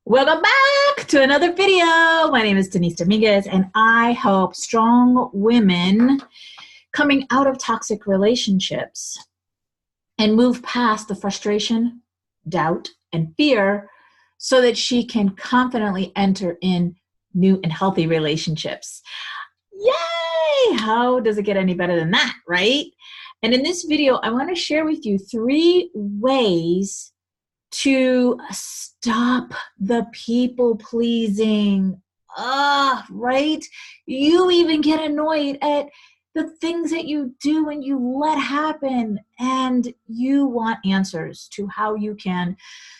Welcome back to another video. My name is Denise Dominguez, and I help strong women coming out of toxic relationships and move past the frustration, doubt, and fear so that she can confidently enter in new and healthy relationships. Yay! How does it get any better than that, right? And in this video, I want to share with you 3 ways to stop the people pleasing. Right? You even get annoyed at the things that you do and you let happen, and you want answers to how you can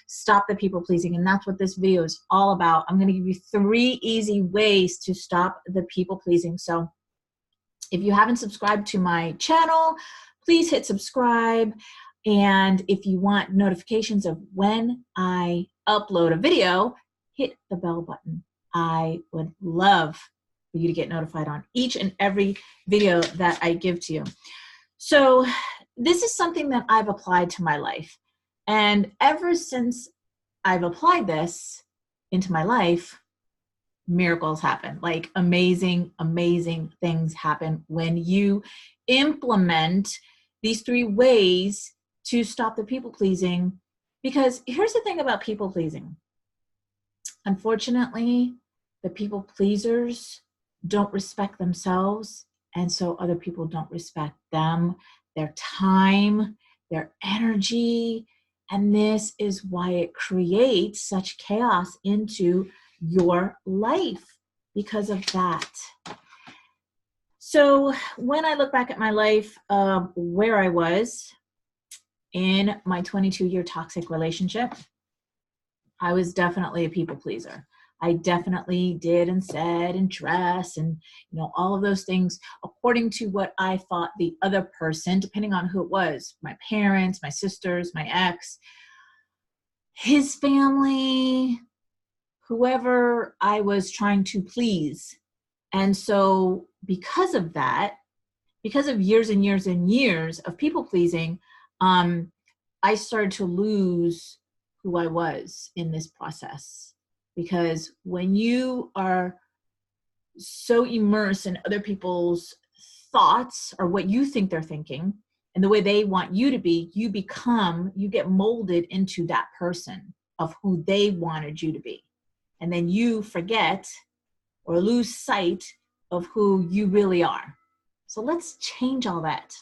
stop the people pleasing. And that's what this video is all about. I'm going to give you 3 easy ways to stop the people pleasing. So if you haven't subscribed to my channel, please hit subscribe. And if you want notifications of when I upload a video, hit the bell button. I would love for you to get notified on each and every video that I give to you. So this is something that I've applied to my life. And ever since I've applied this into my life, miracles happen. Like amazing, amazing things happen when you implement these 3 ways to stop the people pleasing. Because here's the thing about people pleasing. Unfortunately, the people pleasers don't respect themselves, and so other people don't respect them, their time, their energy, and this is why it creates such chaos into your life because of that. So when I look back at my life, where I was in my 22-year toxic relationship, I was definitely a people pleaser. I definitely did and said and dressed and all of those things according to what I thought the other person, depending on who it was, my parents, my sisters, my ex, his family, whoever I was trying to please. And so because of that, because of years and years and years of people pleasing, I started to lose who I was in this process. Because when you are so immersed in other people's thoughts or what you think they're thinking and the way they want you to be, you get molded into that person of who they wanted you to be. And then you forget or lose sight of who you really are. So let's change all that.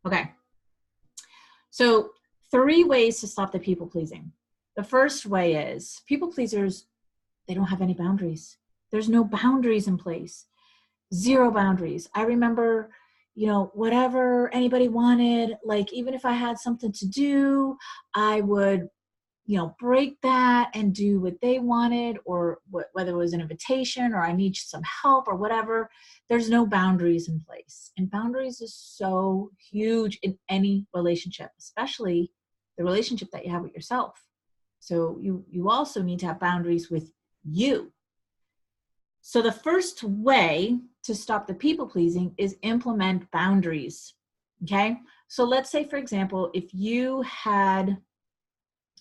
Okay. So 3 ways to stop the people pleasing. The first way is people pleasers, they don't have any boundaries. There's no boundaries in place. 0 boundaries. I remember, whatever anybody wanted, like even if I had something to do, I would break that and do what they wanted, or whether it was an invitation or I need some help or whatever. There's no boundaries in place. And boundaries is so huge in any relationship, especially the relationship that you have with yourself. So you also need to have boundaries with you. So the first way to stop the people pleasing is implement boundaries. Okay? So let's say, for example,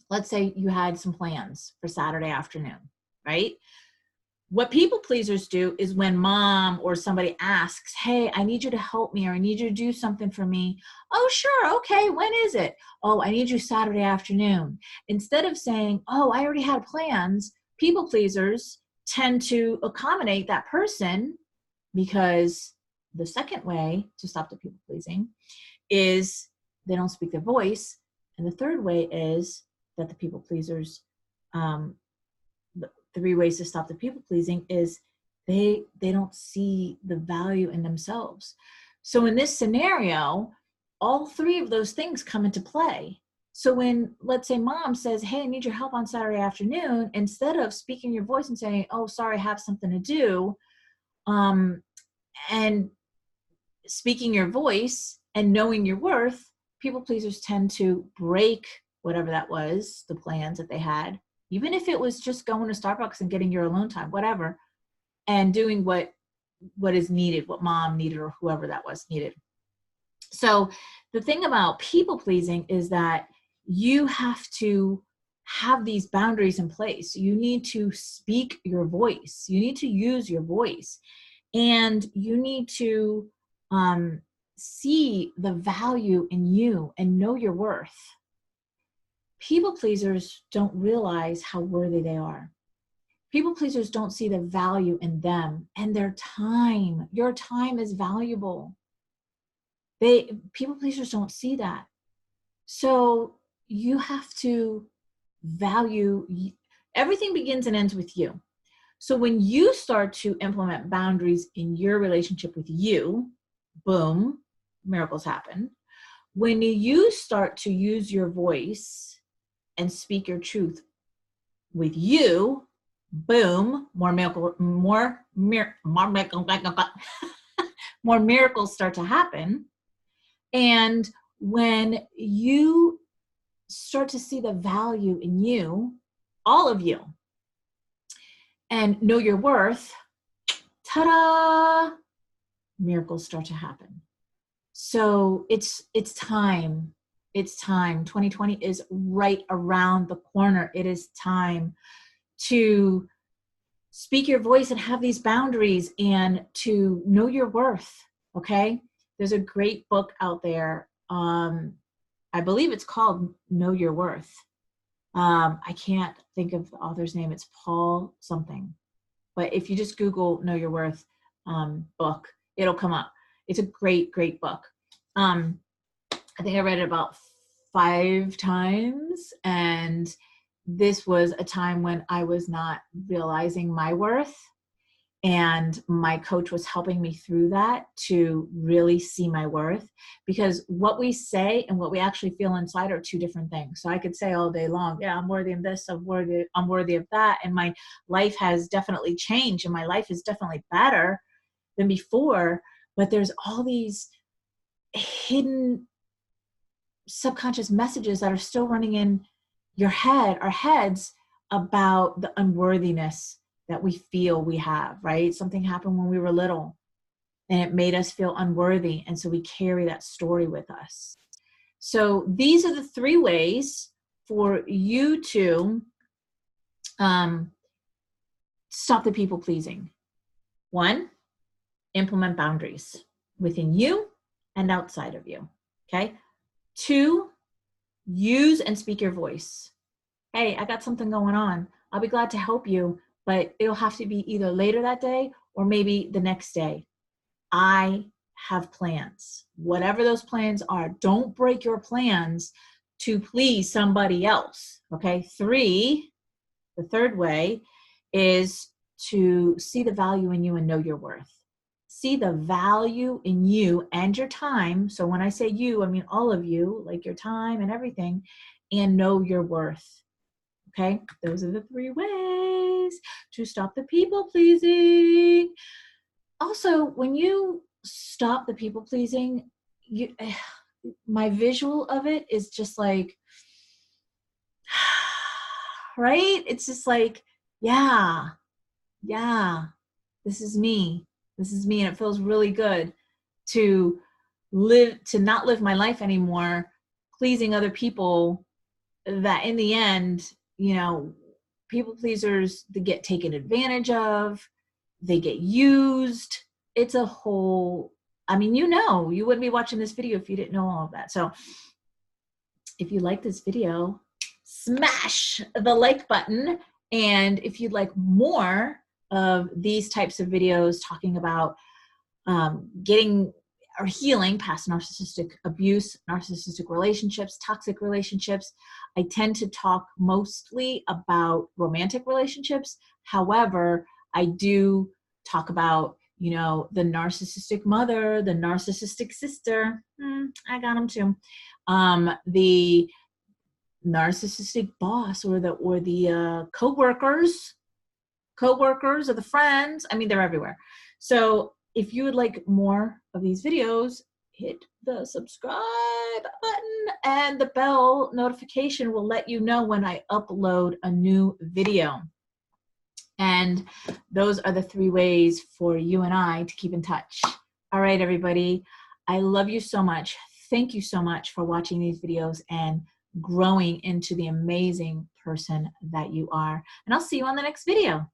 let's say you had some plans for Saturday afternoon, right? What people pleasers do is when mom or somebody asks, hey, I need you to help me, or I need you to do something for me. Oh, sure. Okay. When is it? Oh, I need you Saturday afternoon. Instead of saying, oh, I already had plans, people pleasers tend to accommodate that person, because the second way to stop the people pleasing is they don't speak their voice. And the third way is that the people pleasers, the 3 ways to stop the people pleasing is they don't see the value in themselves. So in this scenario, all 3 of those things come into play. So when, let's say mom says, hey, I need your help on Saturday afternoon, instead of speaking your voice and saying, oh, sorry, I have something to do, and speaking your voice and knowing your worth, people pleasers tend to break whatever that was, the plans that they had, even if it was just going to Starbucks and getting your alone time, whatever, and doing what is needed, what mom needed or whoever that was needed. So the thing about people pleasing is that you have to have these boundaries in place. You need to speak your voice. You need to use your voice. And you need to see the value in you and know your worth. People pleasers don't realize how worthy they are. People pleasers don't see the value in them and their time. Your time is valuable. People pleasers don't see that. So you have to value, everything begins and ends with you. So when you start to implement boundaries in your relationship with you, boom, miracles happen. When you start to use your voice and speak your truth with you, boom, more miracles start to happen. And when you start to see the value in you, all of you, and know your worth, ta-da, miracles start to happen. So it's time. It's time. 2020 is right around the corner. It is time to speak your voice and have these boundaries and to know your worth, okay? There's a great book out there. I believe it's called Know Your Worth. I can't think of the author's name. It's Paul something. But if you just Google Know Your Worth book, it'll come up. It's a great, great book. I think I read it about 5 times. And this was a time when I was not realizing my worth. And my coach was helping me through that to really see my worth, because what we say and what we actually feel inside are 2 different things. So I could say all day long, yeah, I'm worthy of this, I'm worthy of that. And my life has definitely changed and my life is definitely better than before. But there's all these hidden subconscious messages that are still running in your head, our heads, about the unworthiness that we feel we have, right? Something happened when we were little and it made us feel unworthy. And so we carry that story with us. So these are the 3 ways for you to stop the people pleasing. 1, implement boundaries within you and outside of you, okay? 2, use and speak your voice. Hey, I got something going on. I'll be glad to help you, but it'll have to be either later that day or maybe the next day. I have plans. Whatever those plans are, don't break your plans to please somebody else, okay? 3, the third way is to see the value in you and know your worth. See the value in you and your time. So when I say you, I mean all of you, like your time and everything, and know your worth. Okay, those are the 3 ways to stop the people pleasing. Also, when you stop the people pleasing, my visual of it is just like, right? It's just like, yeah, this is me. This is me. And it feels really good to not live my life anymore pleasing other people, that in the end, people pleasers, they get taken advantage of, they get used. It's a whole, you wouldn't be watching this video if you didn't know all of that. So if you like this video, smash the like button. And if you'd like more of these types of videos talking about getting or healing past narcissistic abuse, narcissistic relationships, toxic relationships, I tend to talk mostly about romantic relationships. However, I do talk about, the narcissistic mother, the narcissistic sister. I got them too. The narcissistic boss, or the co-workers or the friends. They're everywhere. So if you would like more of these videos, hit the subscribe button, and the bell notification will let you know when I upload a new video. And those are the 3 ways for you and I to keep in touch. All right, everybody. I love you so much. Thank you so much for watching these videos and growing into the amazing person that you are. And I'll see you on the next video.